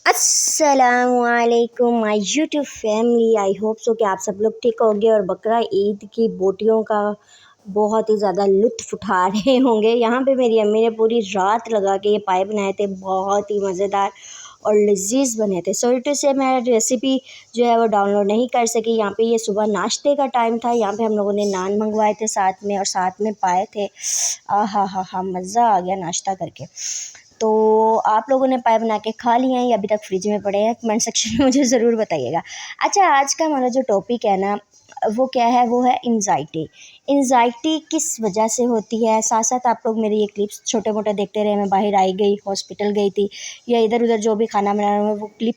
अस्सलामुअलैकुम my YouTube family. I hope so कि आप सब लोग ठीक होंगे और बकरा ईद की बोटियों का बहुत ही ज़्यादा लुत्फ़ उठा रहे होंगे। यहाँ पे मेरी अम्मी ने पूरी रात लगा के ये पाए बनाए थे, बहुत ही मज़ेदार और लजीज बने थे। सॉरी टू से मैं रेसिपी जो है वो डाउनलोड नहीं कर सकी। यहाँ पे ये सुबह नाश्ते का टाइम था। यहाँ पे हम लोगों ने नान मंगवाए थे साथ में, और साथ में पाए थे। हा मज़ा आ गया नाश्ता करके। तो आप लोगों ने पाए बना के खा लिए हैं या अभी तक फ्रिज में पड़े हैं? कमेंट सेक्शन में मुझे ज़रूर बताइएगा। अच्छा, आज का हमारा जो टॉपिक है ना, वो क्या है? वो है एंजाइटी। एंजाइटी किस वजह से होती है? साथ साथ आप लोग मेरे ये क्लिप्स छोटे मोटे देखते रहे। मैं बाहर आई गई, हॉस्पिटल गई थी, या इधर उधर जो भी खाना बना रहा हूँ वो क्लिप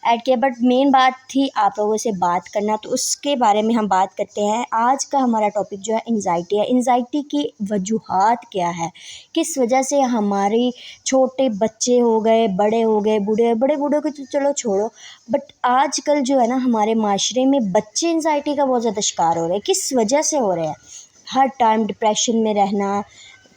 ऐड किया। बट मेन बात थी आप लोगों से बात करना, तो उसके बारे में हम बात करते हैं। आज का हमारा टॉपिक जो है एंजाइटी है। एंजाइटी की वजूहात क्या है, किस वजह से हमारी छोटे बच्चे हो गए, बड़े हो गए, बूढ़े, बड़े बूढ़ों को तो चलो छोड़ो, बट आजकल जो है ना हमारे माशरे में बच्चे एंजाइटी का बहुत ज़्यादा शिकार हो रहे हैं। किस वजह से हो रहे हैं? हर टाइम डिप्रेशन में रहना,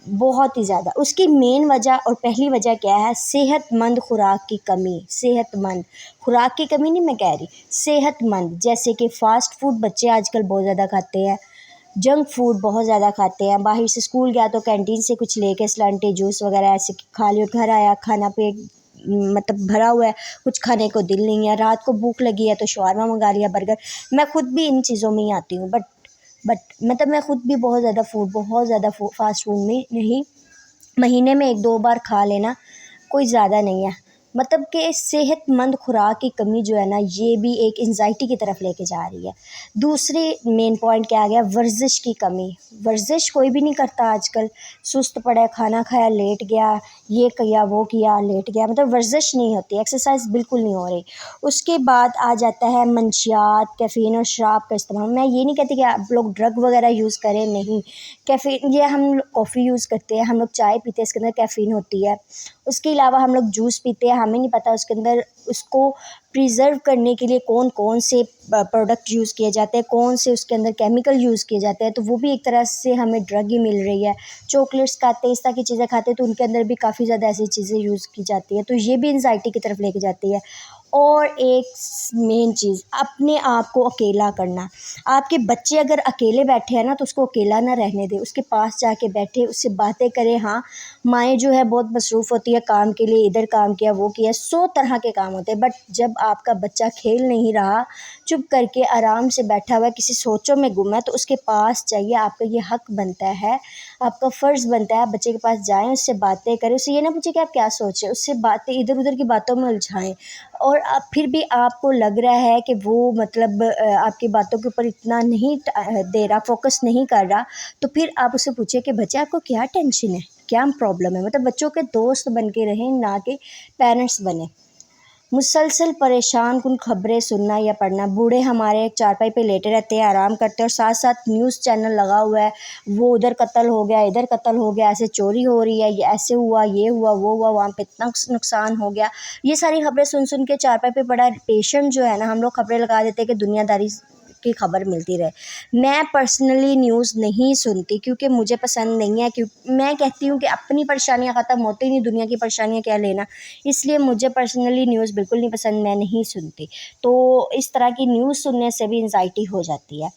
बहुत ही ज़्यादा। उसकी मेन वजह और पहली वजह क्या है? सेहतमंद खुराक की कमी। सेहतमंद खुराक की कमी नहीं मैं कह रही, सेहतमंद। जैसे कि फ़ास्ट फूड बच्चे आजकल बहुत ज़्यादा खाते हैं, जंक फूड बहुत ज़्यादा खाते हैं। बाहर से स्कूल गया तो कैंटीन से कुछ लेके स्लांटे जूस वगैरह ऐसे खा लिया, घर आया खाना पेट मतलब भरा हुआ है, कुछ खाने को दिल नहीं है। रात को भूख लगी है तो शवारमा मंगा लिया, बर्गर। मैं खुद भी इन चीज़ों में ही आती हूँ, बट मतलब मैं खुद भी बहुत ज़्यादा फास्ट फूड में नहीं, महीने में 1-2 बार खा लेना कोई ज़्यादा नहीं है। मतलब कि सेहतमंद खुराक की कमी जो है ना, ये भी एक एंजाइटी की तरफ लेके जा रही है। दूसरी मेन पॉइंट क्या आ गया? वर्जिश की कमी। वर्जिश कोई भी नहीं करता आजकल, सुस्त पड़ा है, खाना खाया लेट गया, ये किया वो किया लेट गया, मतलब वर्जिश नहीं होती, एक्सरसाइज बिल्कुल नहीं हो रही। उसके बाद आ जाता है मंशियात, कैफ़ीन और शराब का इस्तेमाल। मैं ये नहीं कहती कि आप लोग ड्रग वगैरह यूज़ करें, नहीं। कैफ़ीन, ये हम कॉफ़ी यूज़ करते हैं, हम लोग चाय पीते हैं, इसके अंदर कैफ़ीन होती है। उसके अलावा हम लोग जूस पीते हैं, हमें नहीं पता उसके अंदर उसको प्रिज़र्व करने के लिए कौन कौन से प्रोडक्ट यूज़ किए जाते हैं, कौन से उसके अंदर केमिकल यूज़ किए जाते हैं, तो वो भी एक तरह से हमें ड्रग ही मिल रही है। चॉकलेट्स खाते हैं, इस तरह की चीज़ें खाते हैं, तो उनके अंदर भी काफ़ी ज़्यादा ऐसी चीज़ें यूज़ की जाती है, तो ये भी एंजाइटी की तरफ लेके जाती है। और एक मेन चीज़, अपने आप को अकेला करना। आपके बच्चे अगर अकेले बैठे हैं ना, तो उसको अकेला ना रहने दें, उसके पास जाके बैठे, उससे बातें करें। हाँ, माएँ जो है बहुत मसरूफ़ होती है काम के लिए, इधर काम किया, वो किया, 100 तरह के काम होते हैं। बट जब आपका बच्चा खेल नहीं रहा, चुप करके आराम से बैठा हुआ है, किसी सोचों में गुम है, तो उसके पास जाइए। आपका ये हक बनता है, आपका फ़र्ज़ बनता है, आप बच्चे के पास जाएँ, उससे बातें करें। उससे ये ना पूछें कि आप क्या सोच रहे हैं, उससे बातें इधर उधर की बातों में उलझाएँ। और आप फिर भी आपको लग रहा है कि वो मतलब आपकी बातों के ऊपर इतना नहीं दे रहा, फोकस नहीं कर रहा, तो फिर आप उससे पूछिए कि बच्चे आपको क्या टेंशन है, क्या प्रॉब्लम है। मतलब बच्चों के दोस्त बन के रहें, ना कि पेरेंट्स बने। मुसलसल परेशान कुन खबरें सुनना या पढ़ना। बूढ़े हमारे एक चारपाई पे लेटे रहते हैं, आराम करते हैं, और साथ साथ न्यूज़ चैनल लगा हुआ है, वो उधर कत्ल हो गया, इधर कत्ल हो गया, ऐसे चोरी हो रही है, ये ऐसे हुआ, ये हुआ, वो हुआ, वहाँ पे इतना नुकसान हो गया। ये सारी खबरें सुन सुन के चारपाई पे पड़ा पेशेंट जो है ना, हम लोग खबरें लगा देते हैं कि दुनियादारी की खबर मिलती रहे। मैं पर्सनली न्यूज़ नहीं सुनती, क्योंकि मुझे पसंद नहीं है। मैं कहती हूँ कि अपनी परेशानियाँ ख़त्म होती नहीं, दुनिया की परेशानियाँ क्या लेना। इसलिए मुझे पर्सनली न्यूज़ बिल्कुल नहीं पसंद, मैं नहीं सुनती। तो इस तरह की न्यूज़ सुनने से भी एंजाइटी हो जाती है।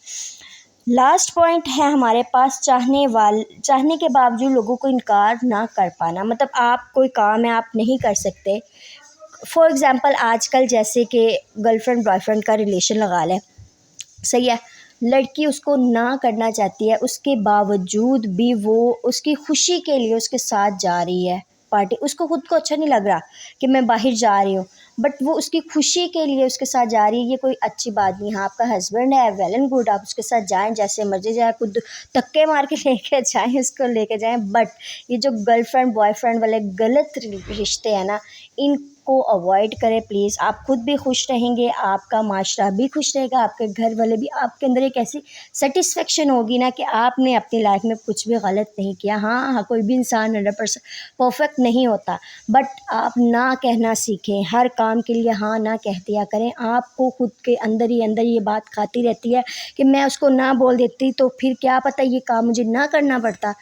लास्ट पॉइंट है हमारे पास, चाहने के बावजूद लोगों को इनकार ना कर पाना। मतलब आप कोई काम है आप नहीं कर सकते। फॉर एग्ज़ाम्पल आजकल जैसे कि गर्लफ्रेंड बॉयफ्रेंड का रिलेशन लगा लें, सही है, लड़की उसको ना करना चाहती है, उसके बावजूद भी वो उसकी खुशी के लिए उसके साथ जा रही है पार्टी। उसको खुद को अच्छा नहीं लग रहा कि मैं बाहर जा रही हूँ, बट वो उसकी खुशी के लिए उसके साथ जा रही है, ये कोई अच्छी बात नहीं है। आपका हस्बैंड है, वेल एंड गुड, आप उसके साथ जाएं, जैसे मर्जी जाए, खुद धक्के मार के लेके जाएं, उसको लेके जाएं। बट ये जो गर्लफ्रेंड बॉयफ्रेंड वाले गलत रिश्ते हैं ना, इनको अवॉइड करें प्लीज़। आप खुद भी खुश रहेंगे, आपका माशरा भी खुश रहेगा, आपके घर वाले भी। आपके अंदर एक ऐसी सेटिस्फेक्शन होगी ना कि आपने अपनी लाइफ में कुछ भी गलत नहीं किया। हाँ, कोई भी इंसान 100% परफेक्ट नहीं होता, बट आप ना कहना सीखें। हर काम के लिए हाँ ना कह दिया करें। आपको खुद के अंदर ही अंदर ये बात खाती रहती है कि मैं उसको ना बोल देती तो फिर क्या पता ये काम मुझे ना करना पड़ता।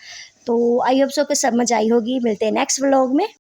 तो आई होप सो कि समझ आई होगी। मिलते हैं नेक्स्ट व्लॉग में।